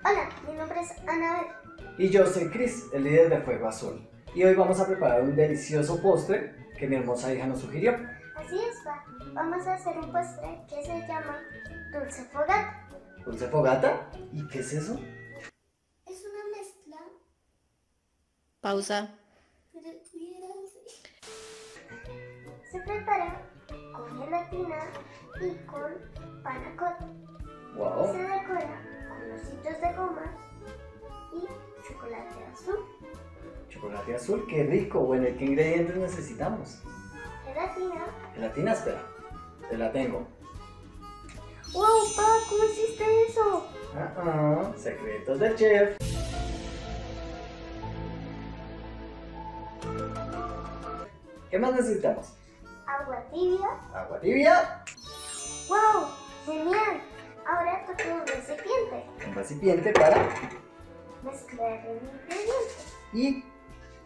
Hola, mi nombre es Anabel. Y yo soy Chris, el líder de Fuego Azul. Y hoy vamos a preparar un delicioso postre que mi hermosa hija nos sugirió. Así es, pa. Vamos a hacer un postre que se llama dulce fogata. ¿Dulce fogata? ¿Y qué es eso? Es una mezcla. Pausa. Se prepara con gelatina y con panacota. Wow. Se decora con ositos de goma y chocolate azul. Chocolate azul, qué rico. Bueno, ¿y qué ingredientes necesitamos? Gelatina. Gelatina, espera. Te la tengo. ¡Wow, pa! ¿Cómo hiciste eso? Secretos del chef. ¿Qué más necesitamos? Agua tibia. Agua tibia, ¡Wow! ¡Genial! Ahora toca un recipiente. un recipiente para... Mezclar el ingrediente. ¿Y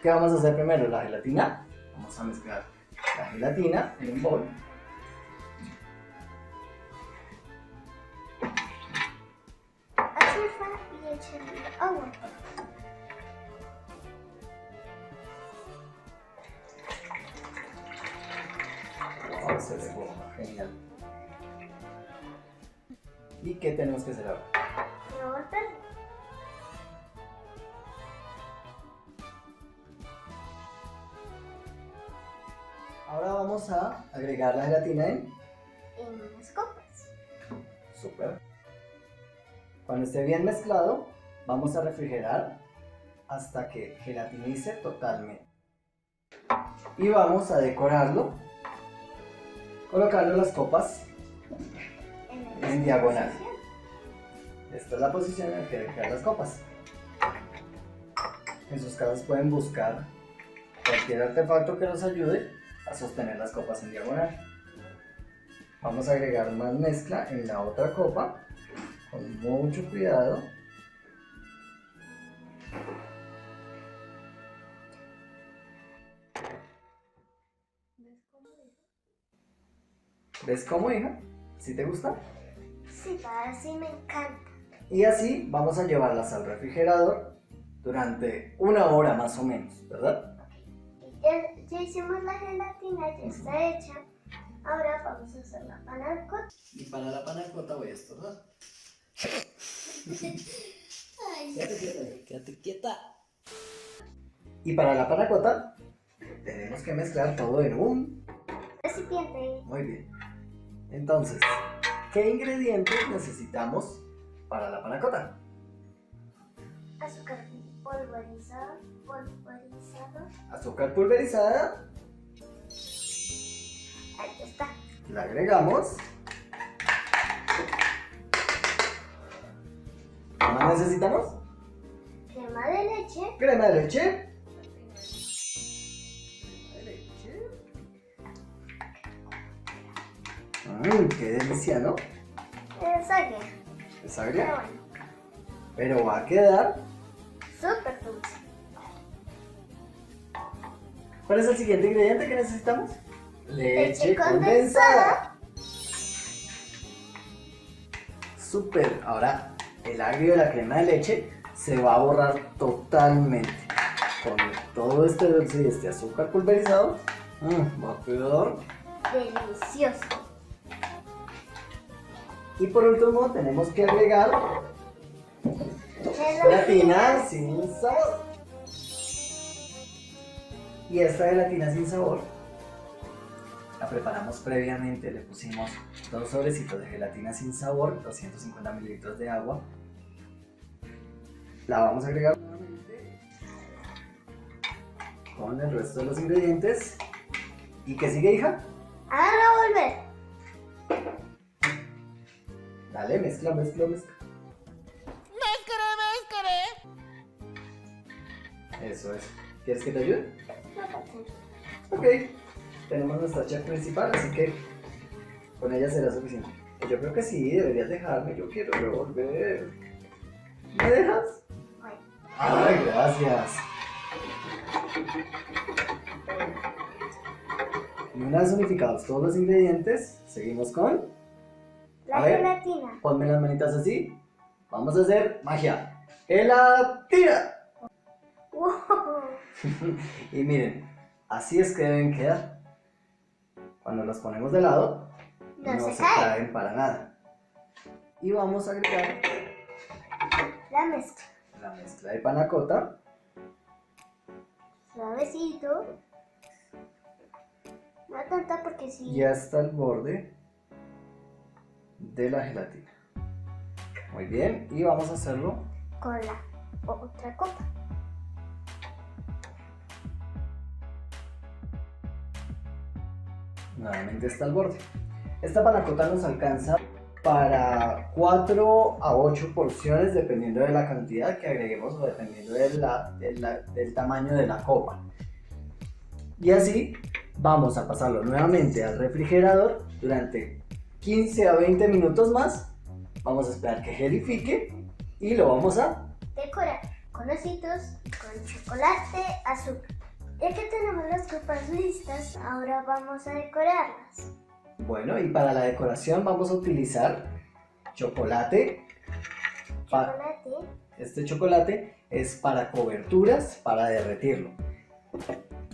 qué vamos a hacer primero? La gelatina. Vamos a mezclar la gelatina en un bol. Azúcar y echarle agua. Wow, se ve bomba, genial. ¿Y qué tenemos que hacer ahora? Revolverlo. Ahora vamos a agregar la gelatina en... En las copas. Súper. Cuando esté bien mezclado, vamos a refrigerar hasta que gelatinice totalmente. Y vamos a decorarlo colocando las copas en diagonal. Esta es la posición en la que dejar las copas. En sus casas pueden buscar cualquier artefacto que nos ayude a sostener las copas en diagonal. Vamos a agregar más mezcla en la otra copa con mucho cuidado. ¿Ves cómo, hija? ¿Sí te gusta? Sí, pa, sí me encanta. Y así vamos a llevarlas al refrigerador durante 1 hora más o menos, ¿verdad? Ya hicimos la gelatina, ya está hecha. Ahora vamos a hacer la panacota. Y para la panacota voy a estorbar. Ay, Quédate quieta. Y para la panacota tenemos que mezclar todo en un... recipiente. Muy bien. Entonces, ¿qué ingredientes necesitamos para la panacota? Azúcar pulverizado. Azúcar pulverizada, Ahí está. la agregamos. ¿Qué más necesitamos? Crema de leche. Crema de leche. Qué delicia, ¿no? Es agria. Es Pero agria, bueno, pero va a quedar. súper dulce. ¿Cuál es el siguiente ingrediente que necesitamos? Leche condensada. Súper. Ahora el agrio de la crema de leche se va a borrar totalmente. Con todo este dulce y este azúcar pulverizado, va a quedar. Delicioso. Y por último tenemos que agregar gelatina sin sabor. Y esta gelatina sin sabor la preparamos previamente. Le pusimos 2 sobrecitos de gelatina sin sabor, 250 mililitros de agua. La vamos a agregar nuevamente con el resto de los ingredientes. ¿Y qué sigue, hija? A revolver. Dale, mezcla, mezcla, mezcla. Eso es. ¿Quieres que te ayude? Ok. Tenemos nuestra chef principal, así que con ella será suficiente. Yo creo que sí, deberías dejarme. Yo quiero revolver. ¿Me dejas? Ay, gracias. Y una vez unificados todos los ingredientes, seguimos con... La A ver. gelatina. Ponme las manitas así. Vamos a hacer magia. gelatina. ¡Wow! Y miren, así es que deben quedar. Cuando los ponemos de lado, No no se se cae. caen para nada. Y vamos a agregar La mezcla. la mezcla de panacota. Suavecito. No tanta porque si Y hasta el borde de la gelatina. Muy bien, y vamos a hacerlo con la otra copa. nuevamente hasta el borde. Esta panacota nos alcanza para 4 a 8 porciones dependiendo de la cantidad que agreguemos o dependiendo del tamaño de la copa. Y así vamos a pasarlo nuevamente al refrigerador durante 15 a 20 minutos más. Vamos a esperar que gelifique y lo vamos a... Decorar con ositos, con chocolate, azúcar. Ya que tenemos las copas listas, ahora vamos a decorarlas. Bueno, y para la decoración vamos a utilizar chocolate. Chocolate. Este chocolate es para coberturas, para derretirlo.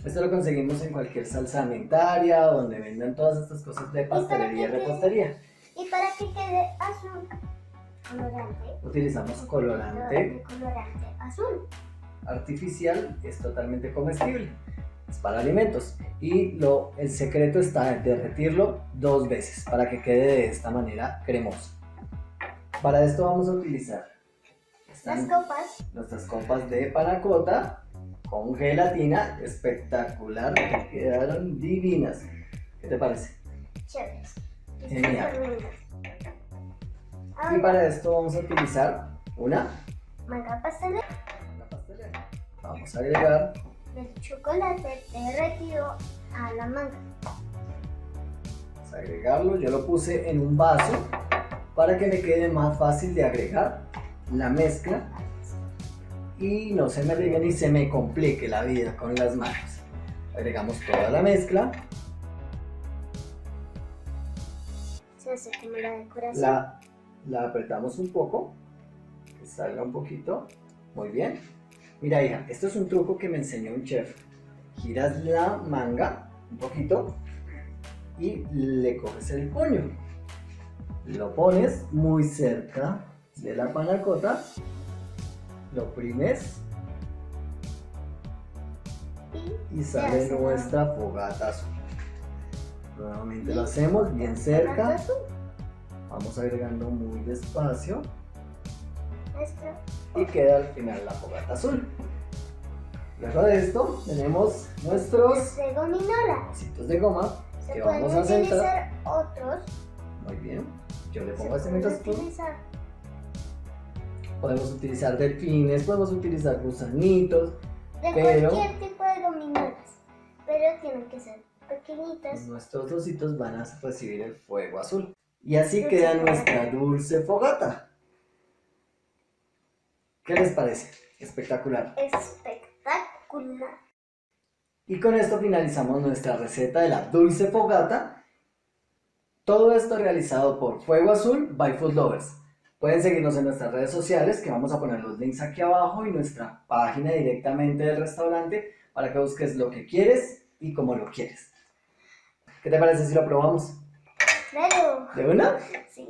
Esto lo conseguimos en cualquier salsamentaria, donde vendan todas estas cosas de pastelería y repostería. Y para que quede azul, colorante. Utilizamos colorante De colorante azul. artificial, es totalmente comestible. Es para alimentos. Y el secreto está en derretirlo 2 veces para que quede de esta manera cremoso. Para esto vamos a utilizar Las copas. nuestras copas de panacota con gelatina espectacular, quedaron divinas. ¿Qué te parece? Chéveres. Genial. Y Ahora, para esto vamos a utilizar una manga pastelera pastelera. Vamos a agregar del chocolate derretido a la manga. Vamos a agregarlo, yo lo puse en un vaso para que me quede más fácil de agregar la mezcla y no se me riegue ni se me complique la vida con las manos. Agregamos toda la mezcla, Se hace como la decoración. la apretamos un poco, que salga un poquito, muy bien. Mira hija, esto es un truco que me enseñó un chef. Giras la manga un poquito y le coges el puño. Lo pones muy cerca de la panacota, lo oprimes y sale hace nuestra fogata azul. Nuevamente lo hacemos bien cerca, Azul. vamos agregando muy despacio Nuestro. y queda al final la fogata azul. Luego de esto tenemos nuestros De gominola. trocitos de goma Se que pueden vamos a centrar. utilizar otros. Muy bien, yo le Se pongo este pueden mientras tú. utilizar. Podemos utilizar delfines, podemos utilizar gusanitos, De Pero- cualquier tipo de gominolas. Pero tienen que ser pequeñitas. nuestros trocitos van a recibir el fuego azul. Y así Dulce queda fogata. nuestra dulce fogata. ¿Qué les parece? Espectacular. Espectacular. Y con esto finalizamos nuestra receta de la dulce fogata. Todo esto realizado por Fuego Azul by Food Lovers. Pueden seguirnos en nuestras redes sociales, que vamos a poner los links aquí abajo, y nuestra página directamente del restaurante para que busques lo que quieres y como lo quieres. ¿Qué te parece si lo probamos? Claro. ¿De una? Sí.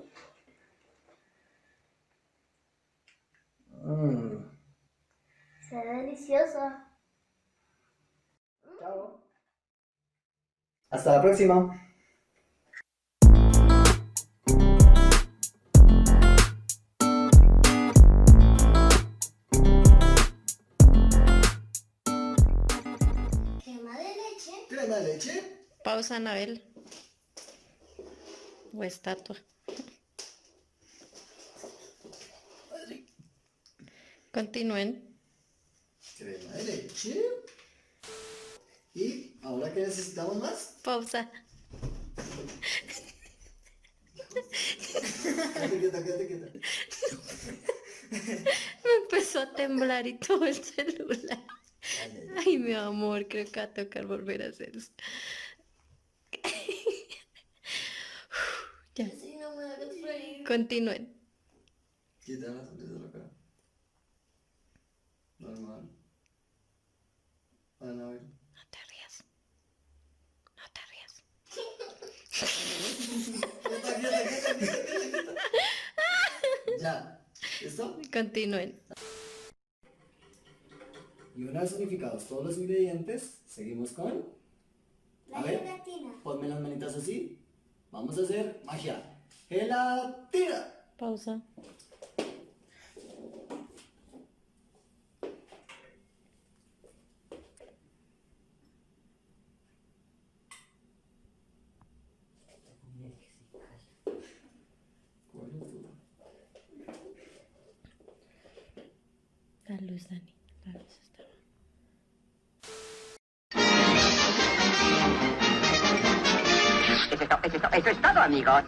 Se ve delicioso. Chao. Hasta la próxima. Crema de leche. ¿Crema de leche? Pausa, Anabel. O estatua. Continúen. Crema de leche. ¿Y ahora qué necesitamos más? Pausa. Quédate quieta. Me empezó a temblar y todo el celular. Ay, mi amor, creo que va a tocar volver a hacer eso. Ya. Continúen. Quita la sonrisa de la cara. Normal. Van a ver. No te rías. No te rías. Ya. ¿Listo? Continúen. Y una vez unificados todos los ingredientes, seguimos con... La A ver. gelatina. Ponme las manitas así. Vamos a hacer magia. ¡Gelatina! Pausa. ¿Cuál es tu? La luz, Dani. La luz está. Eso es todo, amigos.